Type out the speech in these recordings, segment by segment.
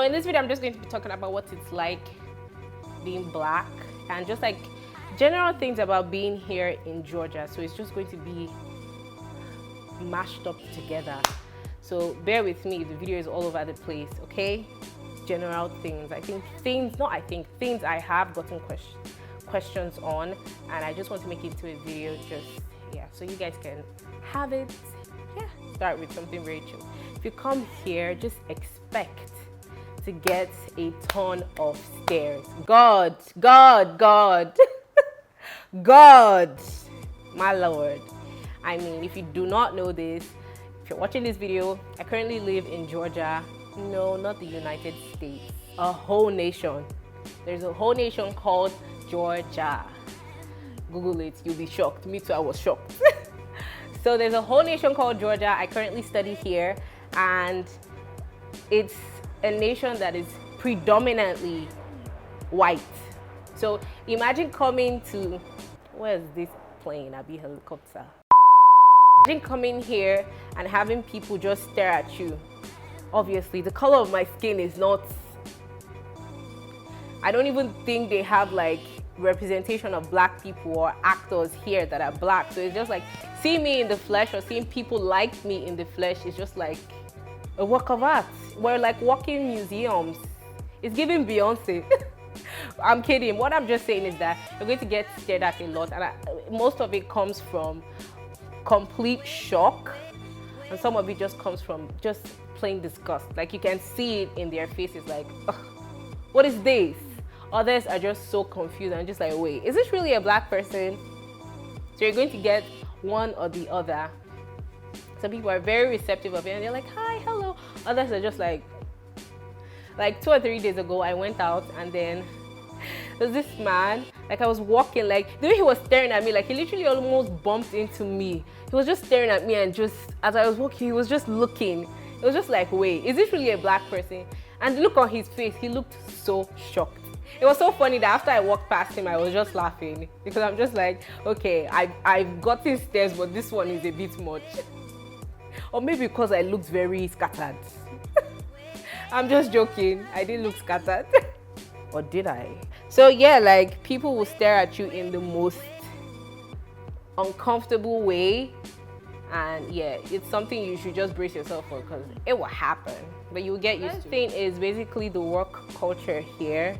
So in this video, I'm just going to be talking about what it's like being black and just like general things about being here in Georgia. So it's just going to be mashed up together. So bear with me, the video is all over the place, okay? General things. Things I have gotten questions on, and I just want to make it into a video so you guys can have it. Start with something very chill. If you come here, just expect to get a ton of stares. God, my Lord. I mean, if you do not know this, if you're watching this video, I currently live in Georgia. No, not the United States. A whole nation. There's a whole nation called Georgia. Google it, you'll be shocked. Me too, I was shocked. So there's a whole nation called Georgia. I currently study here, and it's a nation that is predominantly white. So imagine coming to, where's this plane? I'll be helicopter. Imagine coming here and having people just stare at you. Obviously, the color of my skin is not, I don't even think they have like representation of black people or actors here that are black. So it's just like seeing me in the flesh or seeing people like me in the flesh is just like a work of art. We're like walking museums. It's giving Beyonce. I'm kidding. What I'm just saying is that you're going to get stared at a lot, and most of it comes from complete shock, and some of it just comes from just plain disgust. Like you can see it in their faces, like, what is this? Others are just so confused and just like, wait, is this really a black person? So you're going to get one or the other. Some people are very receptive of it and they're like, hi, hello. Others are just like 2 or 3 days ago, I went out and then there's this man, like I was walking, like the way he was staring at me, like he literally almost bumped into me. He was just staring at me, and just as I was walking, he was just looking. It was just like, wait, is this really a black person? And the look on his face, he looked so shocked. It was so funny that after I walked past him, I was just laughing because I'm just like, okay, I've gotten stares, but this one is a bit much. Or maybe because I looked very scattered. I'm just joking. I didn't look scattered. Or did I? So yeah, like people will stare at you in the most uncomfortable way. And yeah, it's something you should just brace yourself for because it will happen. But you'll get used to it. The thing is basically the work culture here.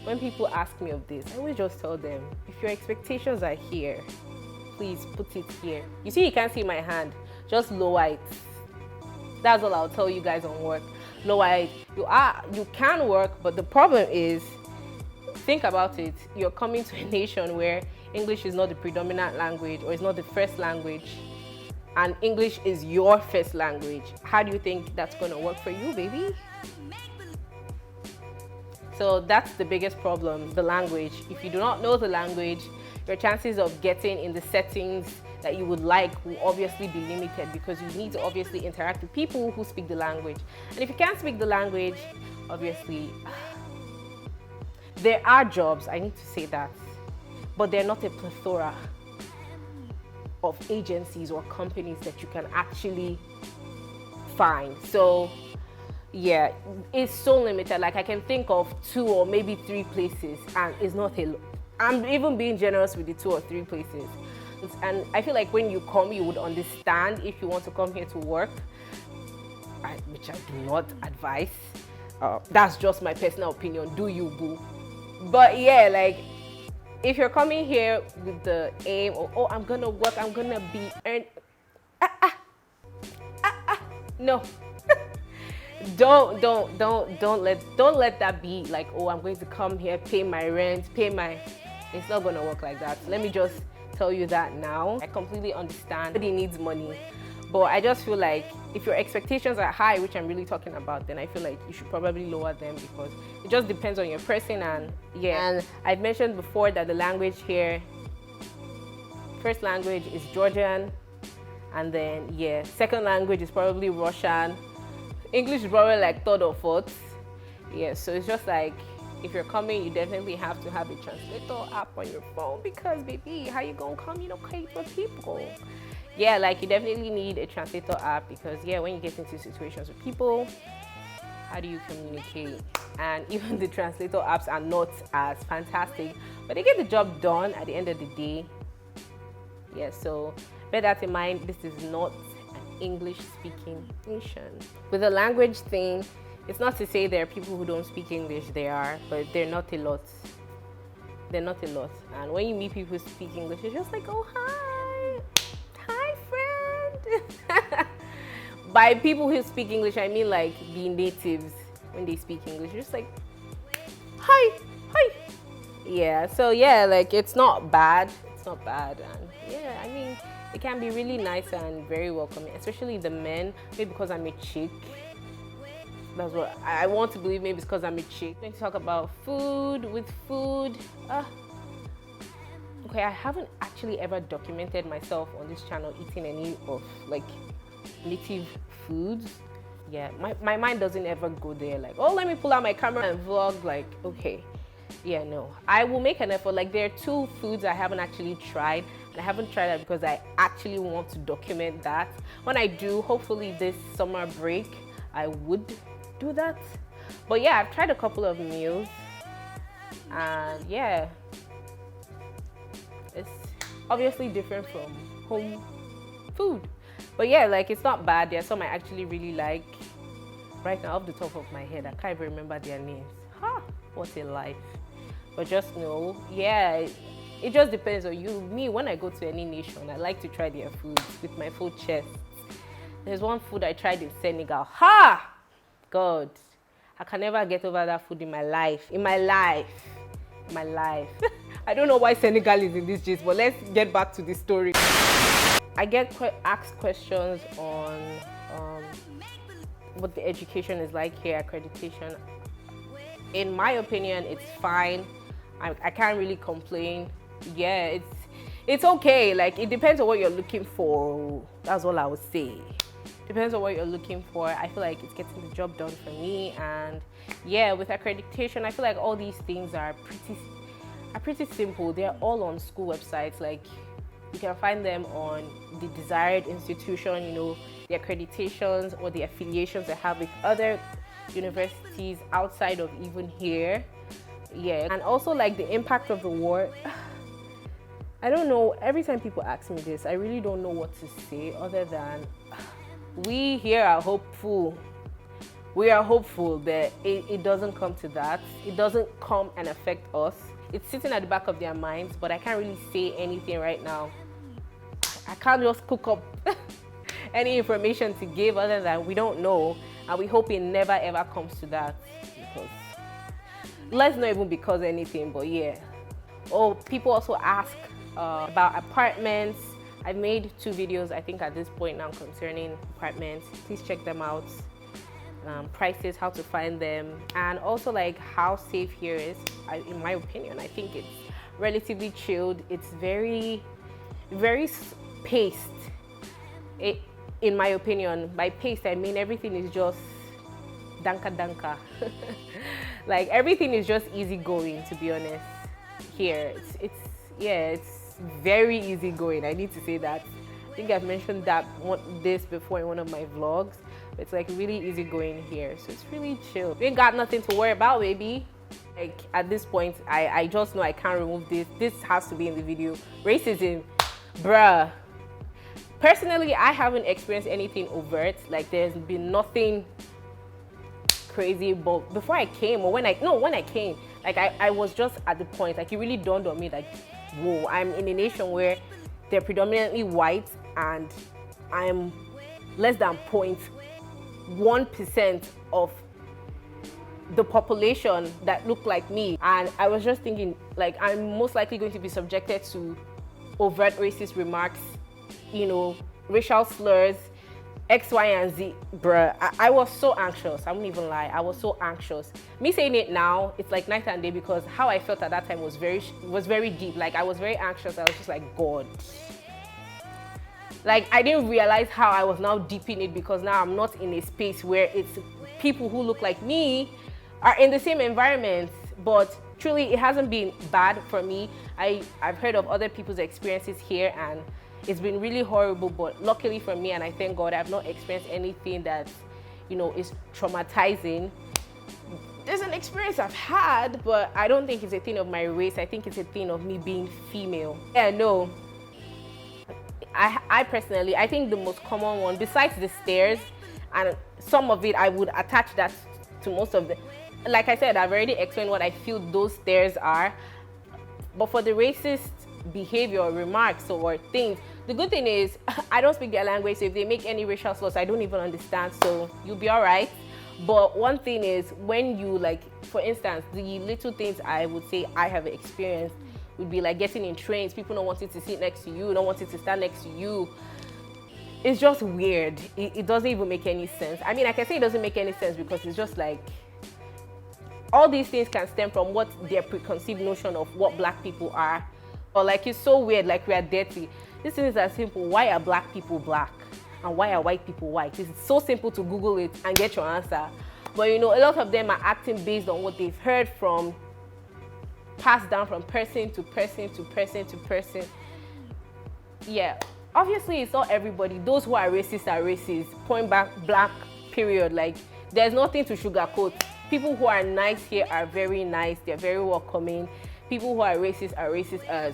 When people ask me of this, I always just tell them, if your expectations are here, please put it here. You see, you can't see my hand. Just lower it. That's all I'll tell you guys on work. Lower it. You can work, but the problem is, think about it. You're coming to a nation where English is not the predominant language or it's not the first language, and English is your first language. How do you think that's gonna work for you, baby? So that's the biggest problem, the language. If you do not know the language, your chances of getting in the settings that you would like will obviously be limited because you need to obviously interact with people who speak the language. And if you can't speak the language, obviously, there are jobs, I need to say that, but they're not a plethora of agencies or companies that you can actually find. So yeah, it's so limited. Like I can think of 2 or maybe 3 places, and it's not a lot. I'm even being generous with the 2 or 3 places. And I feel like when you come, you would understand if you want to come here to work, which I do not advise. That's just my personal opinion. Do you, boo? But yeah, like if you're coming here with the aim of, oh, I'm gonna work, I'm gonna be earned. No. Don't let that be like, oh, I'm going to come here, pay my rent, it's not gonna work like that. Let me just tell you that now. I completely understand everybody needs money, but I just feel like if your expectations are high, which I'm really talking about, then I feel like you should probably lower them because it just depends on your person. And yeah, and I've mentioned before that the language here, first language is Georgian, and then yeah, second language is probably Russian. English is probably like 3rd or 4th. Yeah, so it's just like if you're coming, you definitely have to have a translator app on your phone because baby, how you gonna communicate with people? Yeah, like you definitely need a translator app because yeah, when you get into situations with people, how do you communicate? And even the translator apps are not as fantastic, but they get the job done at the end of the day. Yeah, so bear that in mind. This is not an English-speaking nation. With the language thing, it's not to say there are people who don't speak English. There are, but they're not a lot. They're not a lot. And when you meet people who speak English, it's just like, oh, hi friend. By people who speak English, I mean like the natives. When they speak English, you're just like, hi. Yeah, so yeah, like it's not bad. It's not bad. And yeah, I mean, it can be really nice and very welcoming, especially the men. Maybe because I'm a chick. That's what I want to believe. Maybe it's because I'm a chick. I'm going to talk about food. With food, okay, I haven't actually ever documented myself on this channel eating any of like native foods. Yeah, my mind doesn't ever go there. Like, oh, let me pull out my camera and vlog. Like, okay, yeah, no. I will make an effort. Like, there are 2 foods I haven't actually tried, and I haven't tried that because I actually want to document that. When I do, hopefully this summer break, I would do that. But yeah, I've tried a couple of meals, and yeah, it's obviously different from home food. But yeah, like it's not bad. There are some I actually really like. Right now, off the top of my head, I can't even remember their names. What a life. But just know, yeah, it just depends on you. Me, when I go to any nation, I like to try their food with my full chest. There's one food I tried in Senegal. God, I can never get over that food in my life. I don't know why Senegal is in this gist, but let's get back to the story. I get asked questions on what the education is like here, accreditation. In my opinion, it's fine. I can't really complain. Yeah, it's okay. Like, it depends on what you're looking for. That's all I would say. Depends on what you're looking for. I feel like it's getting the job done for me. And yeah, with accreditation, I feel like all these things are pretty simple. They're all on school websites. Like, you can find them on the desired institution, you know, the accreditations or the affiliations they have with other universities outside of even here. Yeah, and also like the impact of the war. I don't know, every time people ask me this, I really don't know what to say other than we here are hopeful. We are hopeful that it doesn't come to that. It doesn't come and affect us. It's sitting at the back of their minds, but I can't really say anything right now. I can't just cook up any information to give other than we don't know, and we hope it never ever comes to that. Because let's not even because anything, but yeah. Oh, people also ask about apartments. I've made 2 videos, I think, at this point now concerning apartments. Please check them out. Prices, how to find them, and also like how safe here is. In my opinion, I think it's relatively chilled. It's very paced. In my opinion, by paced I mean everything is just danka. Like everything is just easygoing, to be honest. Here, it's very easygoing. I need to say that. I think I've mentioned this before in one of my vlogs. It's like really easygoing here, so it's really chill. We ain't got nothing to worry about, baby. Like at this point, I just know I can't remove this. This has to be in the video. Racism, bruh. Personally, I haven't experienced anything overt. Like there's been nothing crazy, but before I came, or when I came, like I was just at the point, like it really dawned on me, like, whoa, I'm in a nation where they're predominantly white and I'm less than 0.1% of the population that look like me. And I was just thinking, like, I'm most likely going to be subjected to overt racist remarks, you know, racial slurs, X, Y, and Z. Bruh, I was so anxious. I won't even lie. I was so anxious. Me saying it now, it's like night and day, because how I felt at that time was very deep. Like, I was very anxious. I was just like, God. Like, I didn't realize how I was now deep in it, because now I'm not in a space where it's people who look like me are in the same environment. But truly, it hasn't been bad for me. I've heard of other people's experiences here, and it's been really horrible, but luckily for me, and I thank God, I've not experienced anything that, you know, is traumatizing. there's an experience I've had, but I don't think it's a thing of my race. I think it's a thing of me being female. Yeah, no. I personally, I think the most common one, besides the stares, and some of it, I would attach that to most of the, like I said, I've already explained what I feel those stares are. But for the racist behavior or remarks or things, the good thing is I don't speak their language, so if they make any racial slurs, I don't even understand, so you'll be all right. But one thing is, when you, like, for instance, the little things I would say I have experienced would be like getting in trains, people not wanting to sit next to you, not wanting to stand next to you. It's just weird. It doesn't even make any sense. I mean, I can say it doesn't make any sense because it's just like, all these things can stem from what their preconceived notion of what black people are. Or like, it's so weird, like we are dirty. This thing is as simple. Why are black people black? And why are white people white? It's so simple to Google it and get your answer. But you know, a lot of them are acting based on what they've heard from, passed down from person to person to person to person. Yeah, obviously it's not everybody. Those who are racist, point blank, period. Like, there's nothing to sugarcoat. People who are nice here are very nice, they're very welcoming. People who are racist as,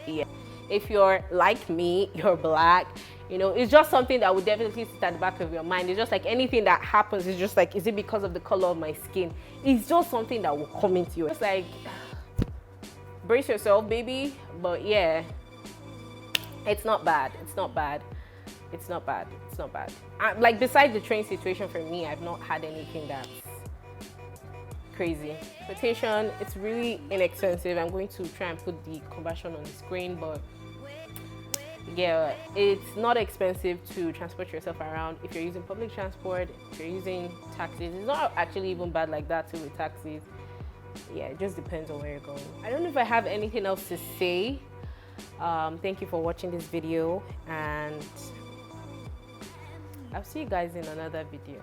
yeah. If you're like me, you're black, you know, it's just something that would definitely sit at the back of your mind. It's just like anything that happens, it's just like, is it because of the color of my skin? It's just something that will come into you. It's like, brace yourself, baby. But yeah, it's not bad. It's not bad. It's not bad. It's not bad. Like, besides the train situation, for me, I've not had anything that's crazy. Transportation, it's really inexpensive. I'm going to try and put the conversion on the screen, but yeah, it's not expensive to transport yourself around. If you're using public transport, if you're using taxis, it's not actually even bad like that too with taxis. Yeah, it just depends on where you're going. I don't know if I have anything else to say. Thank you for watching this video, and I'll see you guys in another video.